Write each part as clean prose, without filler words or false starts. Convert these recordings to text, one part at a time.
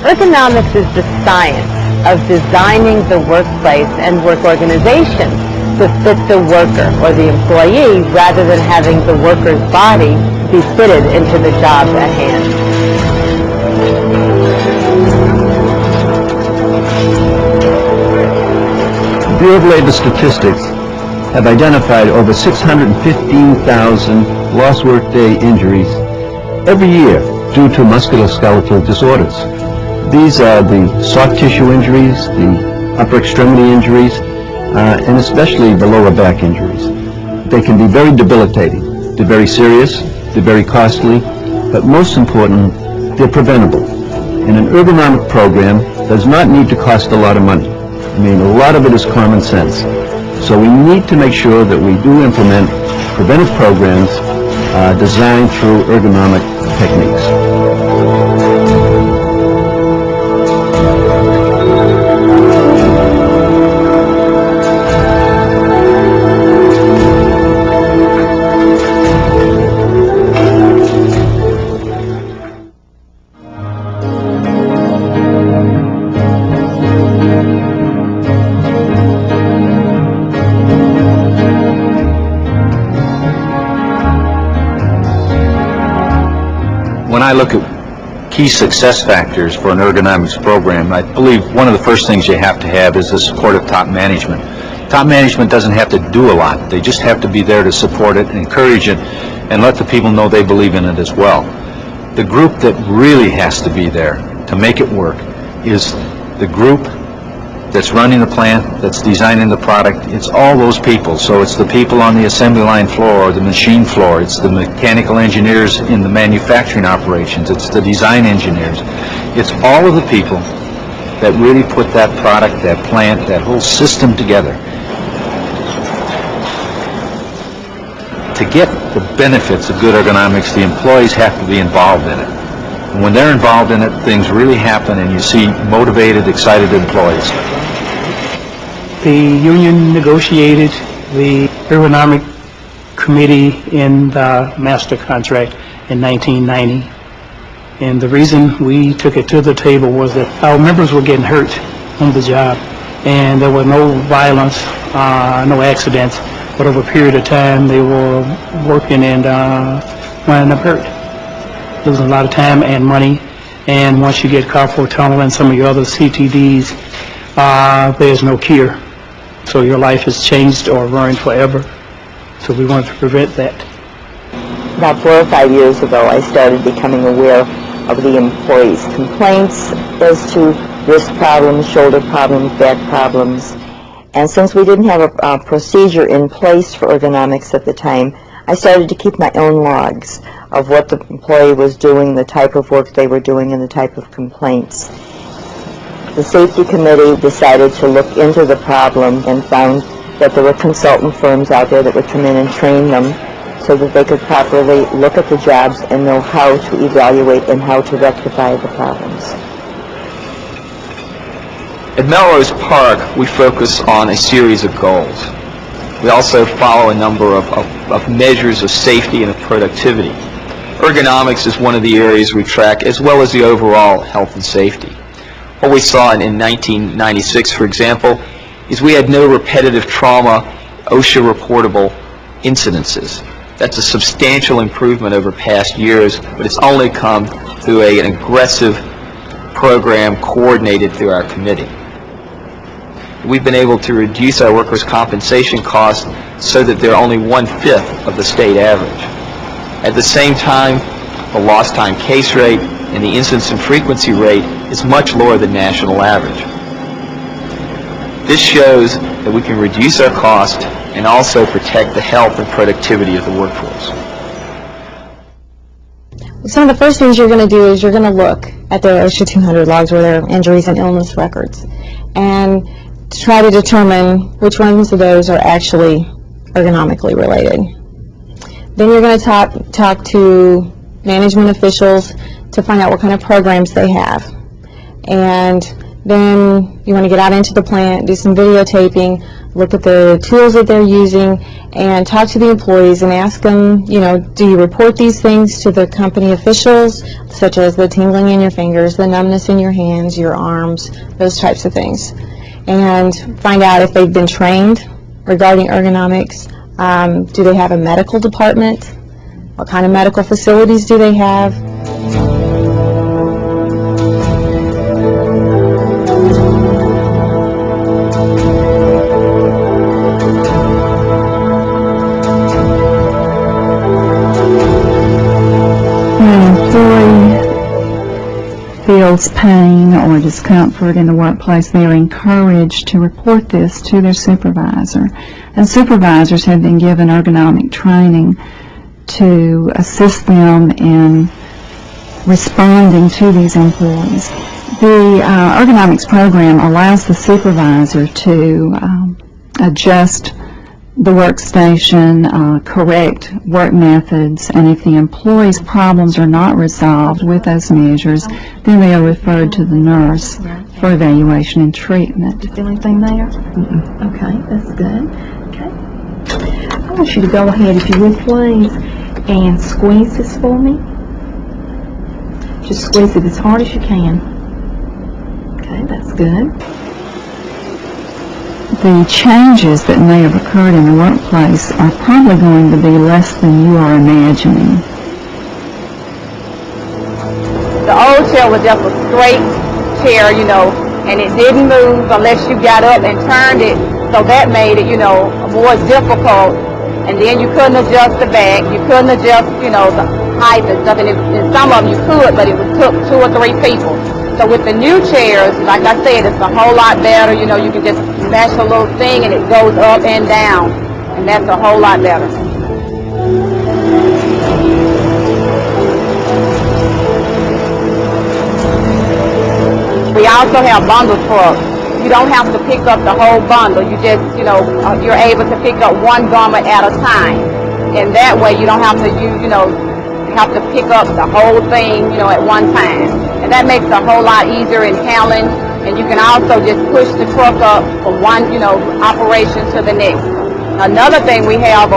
Ergonomics is the science of designing the workplace and work organization to fit the worker or the employee rather than having the worker's body be fitted into the job at hand. The Bureau of Labor Statistics have identified over 615,000 lost workday injuries every year due to musculoskeletal disorders. These are the soft tissue injuries, the upper extremity injuries, and especially the lower back injuries. They can be very debilitating. They're very serious, they're very costly, but most important, they're preventable. And an ergonomic program does not need to cost a lot of money. I mean, a lot of it is common sense. So we need to make sure that we do implement preventive programs designed through ergonomic techniques. When I look at key success factors for an ergonomics program, I believe one of the first things you have to have is the support of top management. Top management doesn't have to do a lot. They just have to be there to support it, encourage it, and let the people know they believe in it as well. The group that really has to be there to make it work is the group that's running the plant, that's designing the product. It's all those people. So it's the people on the assembly line floor or the machine floor. It's the mechanical engineers in the manufacturing operations. It's the design engineers. It's all of the people that really put that product, that plant, that whole system together. To get the benefits of good ergonomics, the employees have to be involved in it. And when they're involved in it, things really happen and you see motivated, excited employees. The union negotiated the ergonomic committee in the master contract in 1990. And the reason we took it to the table was that our members were getting hurt on the job. And there was no violence, no accidents. But over a period of time, they were working and winding up hurt. Losing a lot of time and money. And once you get carpal tunnel and some of your other CTDs, there's no cure. So your life has changed or ruined forever. So we wanted to prevent that. About 4 or 5 years ago, I started becoming aware of the employees' complaints as to wrist problems, shoulder problems, back problems. And since we didn't have a procedure in place for ergonomics at the time, I started to keep my own logs of what the employee was doing, the type of work they were doing, and the type of complaints. The safety committee decided to look into the problem and found that there were consultant firms out there that would come in and train them so that they could properly look at the jobs and know how to evaluate and how to rectify the problems. At Melrose Park, we focus on a series of goals. We also follow a number of measures of safety and of productivity. Ergonomics is one of the areas we track, as well as the overall health and safety. What we saw in 1996, for example, is we had no repetitive trauma OSHA reportable incidences. That's a substantial improvement over past years, but it's only come through an aggressive program coordinated through our committee. We've been able to reduce our workers' compensation costs so that they're only 1/5 of the state average. At the same time, the lost time case rate and the incidence and frequency rate is much lower than national average. This shows that we can reduce our cost and also protect the health and productivity of the workforce. Some of the first things you're going to do is you're going to look at their OSHA 200 logs or their injuries and illness records and try to determine which ones of those are actually ergonomically related. Then you're going to talk to management officials to find out what kind of programs they have. And then you want to get out into the plant, do some videotaping, look at the tools that they're using, and talk to the employees and ask them, you know, do you report these things to the company officials, such as the tingling in your fingers, the numbness in your hands, your arms, those types of things, and find out if they've been trained regarding ergonomics. Do they have a medical department? What kind of medical facilities do they have? Feels pain or discomfort in the workplace, they are encouraged to report this to their supervisor. And supervisors have been given ergonomic training to assist them in responding to these employees. The ergonomics program allows the supervisor to adjust the workstation, correct work methods, and if the employee's problems are not resolved with those measures, then they are referred to the nurse for evaluation and treatment. Do you feel anything there? Okay, that's good. Okay. I want you to go ahead, if you would please, and squeeze this for me. Just squeeze it as hard as you can. Okay, that's good. The changes that may have occurred in the workplace are probably going to be less than you are imagining. The old chair was just a straight chair, you know, and it didn't move unless you got up and turned it, so that made it, you know, more difficult. And then you couldn't adjust the back, you couldn't adjust, you know, the height and stuff, and some of them you could, but it took 2 or 3 people. So with the new chairs, like I said, it's a whole lot better. You know, you can just mash a little thing and it goes up and down, and that's a whole lot better. We also have bundle trucks. You don't have to pick up the whole bundle. You just, you know, you're able to pick up one garment at a time, and that way you don't have to, you know, have to pick up the whole thing, you know, at one time. And that makes it a whole lot easier in handling, and you can also just push the truck up from one, you know, operation to the next. Another thing we have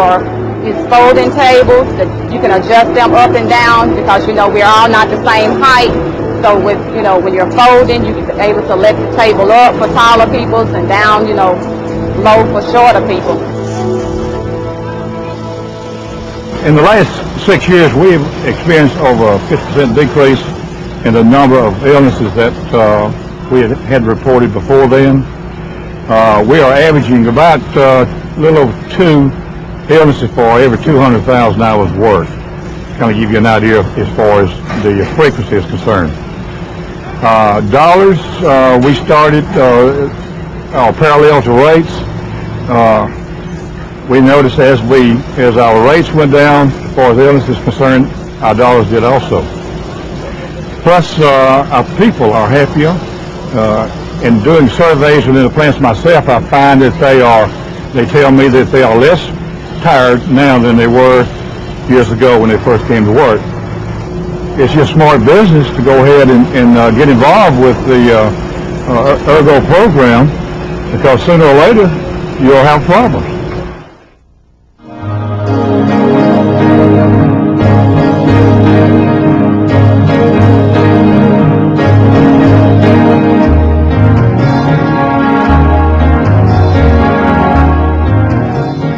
is folding tables that you can adjust them up and down, because, you know, we're all not the same height. So with, you know, when you're folding, you're able to lift the table up for taller people and down, you know, low for shorter people. In the last 6 years, we've experienced over a 50% decrease in the number of illnesses that we had reported before then. We are averaging about a little over 2 illnesses for every 200,000 hours work. Kind of give you an idea as far as the frequency is concerned. Dollars, we started parallel to rates. We noticed as our rates went down, as far as illness is concerned, our dollars did also. Plus, our people are happier. In doing surveys within the plants myself, I find that they tell me that they are less tired now than they were years ago when they first came to work. It's just smart business to go ahead and get involved with the Ergo program, because sooner or later you'll have problems.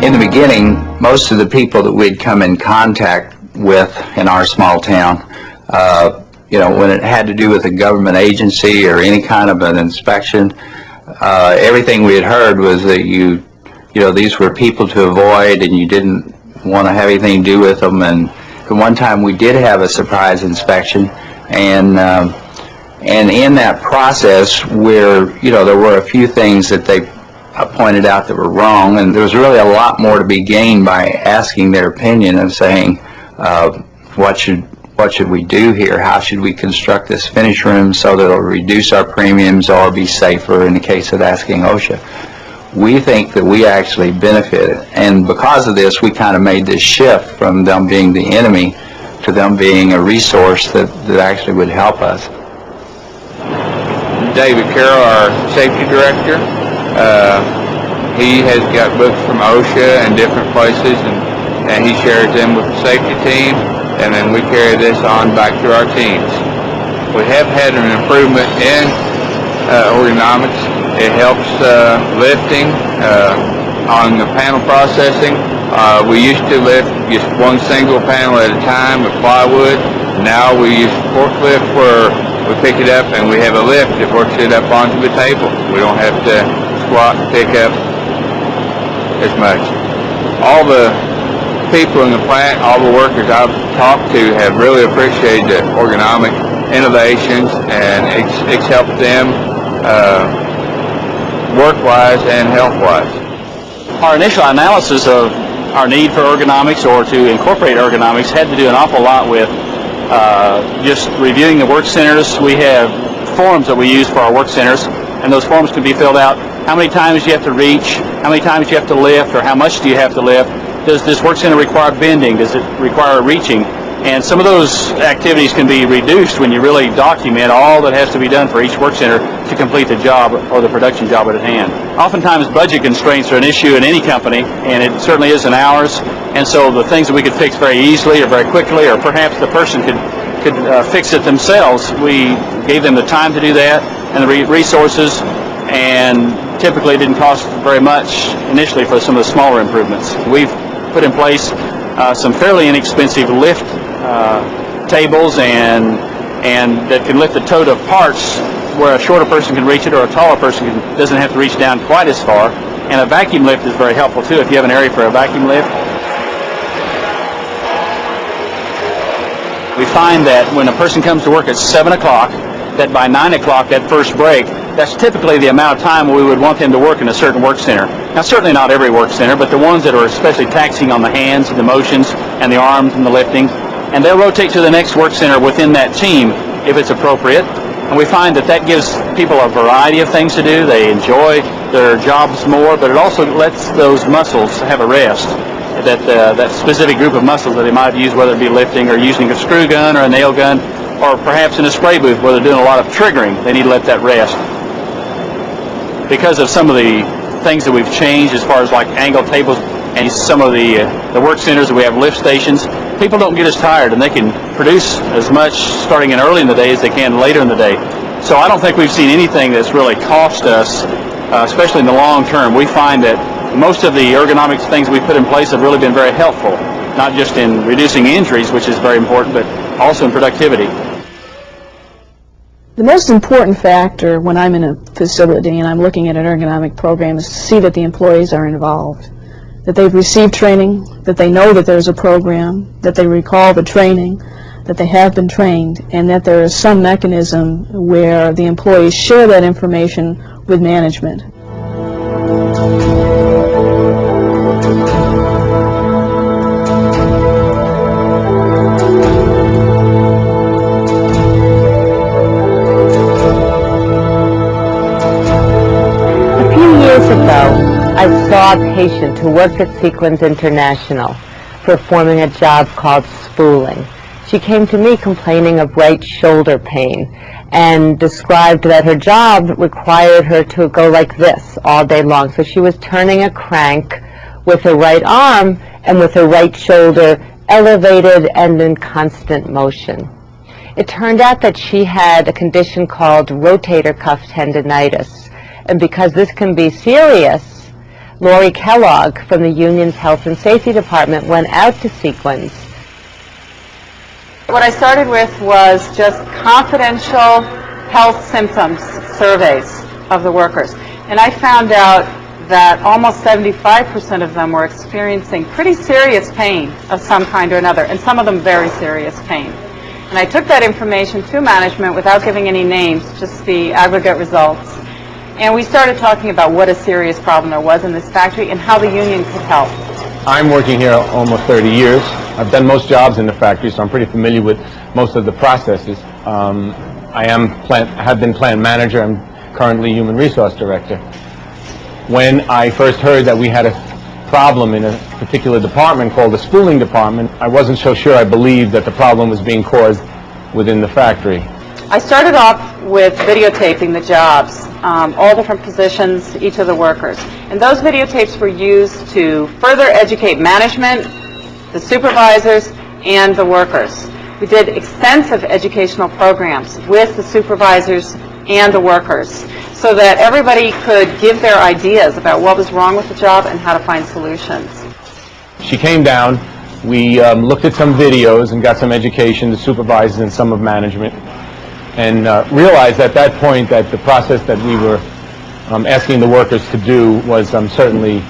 In the beginning, most of the people that we'd come in contact with in our small town, you know, when it had to do with a government agency or any kind of an inspection, everything we had heard was that you know, these were people to avoid and you didn't want to have anything to do with them. And one time we did have a surprise inspection, and in that process where, you know, there were a few things that they pointed out that were wrong, and there was really a lot more to be gained by asking their opinion and saying, what should we do here? How should we construct this finish room so that it'll reduce our premiums or be safer in the case of asking OSHA? We think that we actually benefited, and because of this, we kind of made this shift from them being the enemy to them being a resource that actually would help us. David Carroll, our safety director. He has got books from OSHA and different places, and he shares them with the safety team, and then we carry this on back to our teams. We have had an improvement in ergonomics. It helps lifting on the panel processing. We used to lift just one single panel at a time with plywood. Now we use forklift where we pick it up and we have a lift that works it up onto the table. We don't have to squat and pick up as much. All the people in the plant, all the workers I've talked to have really appreciated the ergonomic innovations, and it's helped them work-wise and health-wise. Our initial analysis of our need for ergonomics or to incorporate ergonomics had to do an awful lot with just reviewing the work centers. We have forms that we use for our work centers, and those forms can be filled out. How many times you have to reach, how many times you have to lift, or how much do you have to lift? Does this work center require bending? Does it require reaching? And some of those activities can be reduced when you really document all that has to be done for each work center to complete the job or the production job at hand. Oftentimes budget constraints are an issue in any company, and it certainly is in ours. And so the things that we could fix very easily or very quickly, or perhaps the person could fix it themselves, we gave them the time to do that and the resources, and typically it didn't cost very much initially for some of the smaller improvements. We've put in place some fairly inexpensive lift tables and that can lift the tote of parts where a shorter person can reach it or a taller person doesn't have to reach down quite as far. And a vacuum lift is very helpful too if you have an area for a vacuum lift. We find that when a person comes to work at 7 o'clock, that by 9 o'clock, that first break, that's typically the amount of time we would want them to work in a certain work center. Now, certainly not every work center, but the ones that are especially taxing on the hands and the motions and the arms and the lifting. And they'll rotate to the next work center within that team if it's appropriate. And we find that that gives people a variety of things to do. They enjoy their jobs more, but it also lets those muscles have a rest. That specific group of muscles that they might use, whether it be lifting or using a screw gun or a nail gun, or perhaps in a spray booth where they're doing a lot of triggering, they need to let that rest. Because of some of the things that we've changed as far as like angle tables and some of the work centers that we have lift stations, people don't get as tired and they can produce as much starting in early in the day as they can later in the day. So I don't think we've seen anything that's really cost us, especially in the long term. We find that most of the ergonomics things we put in place have really been very helpful, not just in reducing injuries, which is very important, but also in productivity. The most important factor when I'm in a facility and I'm looking at an ergonomic program is to see that the employees are involved, that they've received training, that they know that there's a program, that they recall the training, that they have been trained, and that there is some mechanism where the employees share that information with management. I saw a patient who worked at Sequins International performing a job called spooling. She came to me complaining of right shoulder pain and described that her job required her to go like this all day long. So she was turning a crank with her right arm and with her right shoulder elevated and in constant motion. It turned out that she had a condition called rotator cuff tendinitis. And because this can be serious, Lori Kellogg from the union's Health and Safety Department went out to Sequins. What I started with was just confidential health symptoms surveys of the workers. And I found out that almost 75% of them were experiencing pretty serious pain of some kind or another, and some of them very serious pain. And I took that information to management without giving any names, just the aggregate results. And we started talking about what a serious problem there was in this factory and how the union could help. I'm working here almost 30 years. I've done most jobs in the factory, so I'm pretty familiar with most of the processes. I have been plant manager. I'm currently human resource director. When I first heard that we had a problem in a particular department called the spooling department, I wasn't so sure I believed that the problem was being caused within the factory. I started off with videotaping the jobs, all different positions, each of the workers. And those videotapes were used to further educate management, the supervisors, and the workers. We did extensive educational programs with the supervisors and the workers so that everybody could give their ideas about what was wrong with the job and how to find solutions. She came down, we looked at some videos and got some education, the supervisors and some of management, and realized at that point that the process that we were asking the workers to do was certainly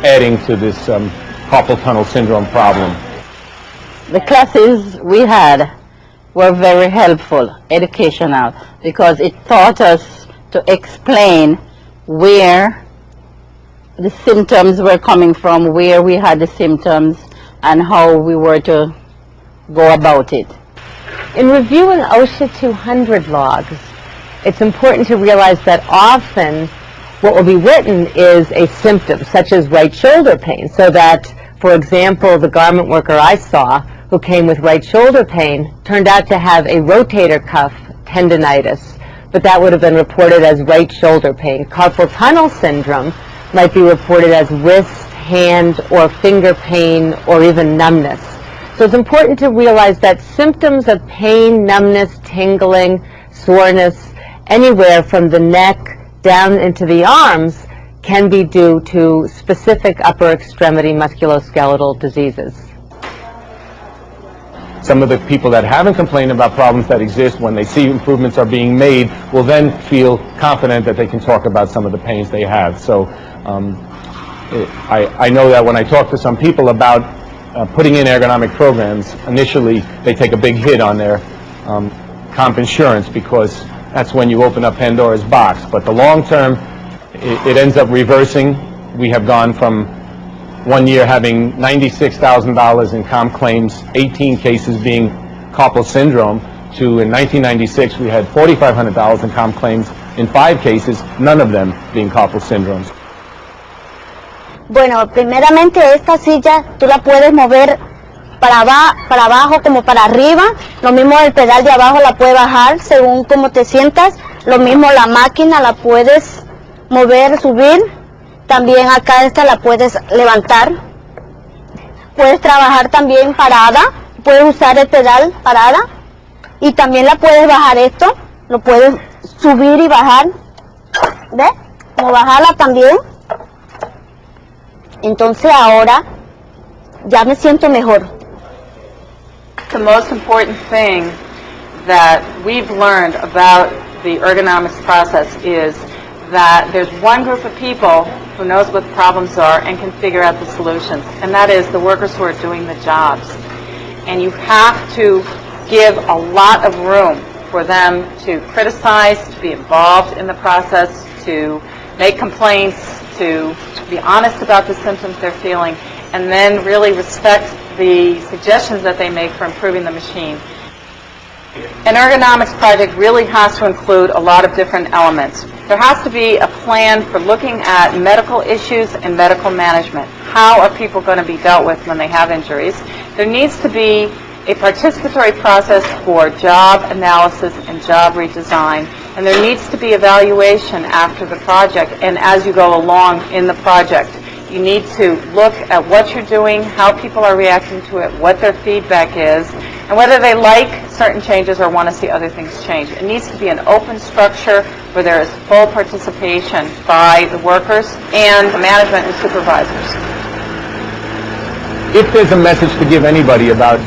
adding to this carpal tunnel syndrome problem. The classes we had were very helpful, educational, because it taught us to explain where the symptoms were coming from, where we had the symptoms, and how we were to go about it. In reviewing OSHA 200 logs, it's important to realize that often what will be written is a symptom, such as right shoulder pain, so that, for example, the garment worker I saw who came with right shoulder pain turned out to have a rotator cuff tendinitis, but that would have been reported as right shoulder pain. Carpal tunnel syndrome might be reported as wrist, hand, or finger pain, or even numbness. So it's important to realize that symptoms of pain, numbness, tingling, soreness, anywhere from the neck down into the arms can be due to specific upper extremity musculoskeletal diseases. Some of the people that haven't complained about problems that exist, when they see improvements are being made, will then feel confident that they can talk about some of the pains they have. So I know that when I talk to some people about putting in ergonomic programs, initially they take a big hit on their comp insurance, because that's when you open up Pandora's box. But the long term, it ends up reversing. We have gone from 1 year having $96,000 in comp claims, 18 cases being carpal syndrome, to in 1996 we had $4,500 in comp claims, in 5 cases, none of them being carpal syndromes. Bueno, primeramente esta silla tú la puedes mover para abajo como para arriba, lo mismo el pedal de abajo la puedes bajar según cómo te sientas, lo mismo la máquina la puedes mover, subir, también acá esta la puedes levantar, puedes trabajar también parada, puedes usar el pedal parada y también la puedes bajar esto, lo puedes subir y bajar, ¿ves? Como bajarla también. Entonces ahora ya me siento mejor. The most important thing that we've learned about the ergonomics process is that there's one group of people who knows what the problems are and can figure out the solutions, and that is the workers who are doing the jobs. And you have to give a lot of room for them to criticize, to be involved in the process, to make complaints, to be honest about the symptoms they're feeling, and then really respect the suggestions that they make for improving the machine. An ergonomics project really has to include a lot of different elements. There has to be a plan for looking at medical issues and medical management. How are people going to be dealt with when they have injuries? There needs to be a participatory process for job analysis and job redesign, and there needs to be evaluation after the project and as you go along in the project. You need to look at what you're doing, how people are reacting to it, what their feedback is, and whether they like certain changes or want to see other things change. It needs to be an open structure where there is full participation by the workers and the management and supervisors. If there's a message to give anybody about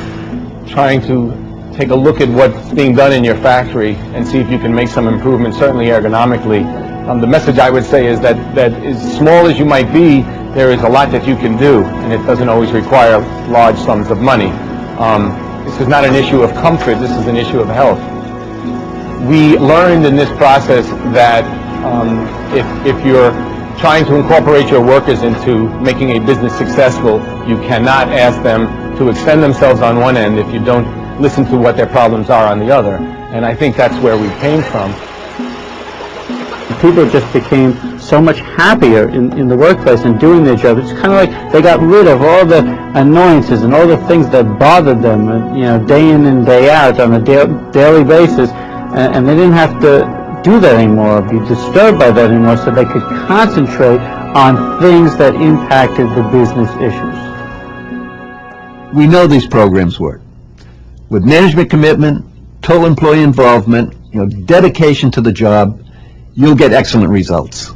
trying to take a look at what's being done in your factory and see if you can make some improvements, certainly ergonomically, the message I would say is that as small as you might be, there is a lot that you can do, and it doesn't always require large sums of money. This is not an issue of comfort, this is an issue of health. We learned in this process that if you're trying to incorporate your workers into making a business successful, you cannot ask them to extend themselves on one end if you don't listen to what their problems are on the other. And I think that's where we came from. People just became so much happier in the workplace and doing their job. It's kind of like they got rid of all the annoyances and all the things that bothered them, you know, day in and day out on a daily basis. and they didn't have to do that anymore, or be disturbed by that anymore, so they could concentrate on things that impacted the business issues. We know these programs work. With management commitment, total employee involvement, dedication to the job, you'll get excellent results.